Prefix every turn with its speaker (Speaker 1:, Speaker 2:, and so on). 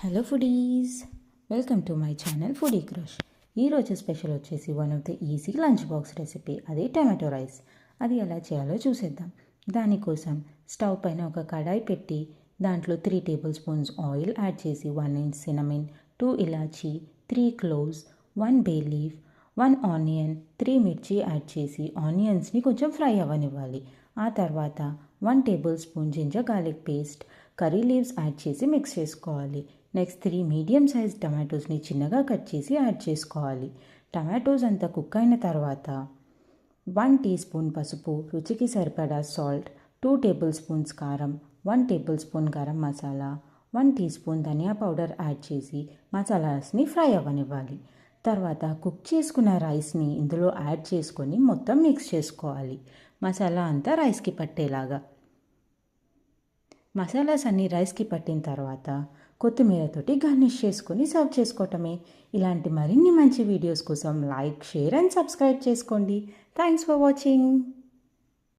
Speaker 1: Hello foodies, welcome to my channel foodie crush. ఈరోజు special వచ్చేసి one of the easy lunch box recipe, అదే tomato rice. అది ఎలా చేయాలో చూసేద్దాం. దానికోసం స్టవ్ పైన ఒక కడాయి పెట్టి దాంట్లో 3 టేబుల్ స్పూన్స్ ఆయిల్ యాడ్ చేసి 1 ఇంచ్ సినమిన్, 2 ఇలాచీ, 3 క్లోవ్స్, 1 బే లీఫ్, 1 ఆనియన్, 3 మిర్చి యాడ్ చేసి ఆనియన్స్ని కొంచెం ఫ్రై అవ్వనివ్వాలి. ఆ తర్వాత 1 tablespoon ginger garlic paste, curry leaves add చేసి మిక్స్ చేసుకోవాలి. నెక్స్ట్ 3 మీడియం సైజ్ టమాటోస్ని చిన్నగా కట్ చేసి యాడ్ చేసుకోవాలి. టమాటోస్ అంతా కుక్ అయిన తర్వాత 1 టీ స్పూన్ పసుపు, రుచికి సరిపడా సాల్ట్, 2 టేబుల్ స్పూన్స్ కారం, 1 tablespoon garam masala, 1 teaspoon ధనియా పౌడర్ యాడ్ చేసి మసాలాస్ని ఫ్రై అవ్వనివ్వాలి. తర్వాత కుక్ చేసుకున్న రైస్ని ఇందులో యాడ్ చేసుకొని మొత్తం మిక్స్ చేసుకోవాలి. మసాలా అంతా రైస్కి పట్టేలాగా. మసాలాస్ అన్నీ రైస్కి పట్టిన తర్వాత కొత్తిమీరతోటి గార్నిష్ చేసుకొని సర్వ్ చేసుకోవటమే. ఇలాంటి మరిన్ని మంచి వీడియోస్ కోసం లైక్, షేర్ అండ్ సబ్స్క్రైబ్ చేసుకోండి. Thanks for watching.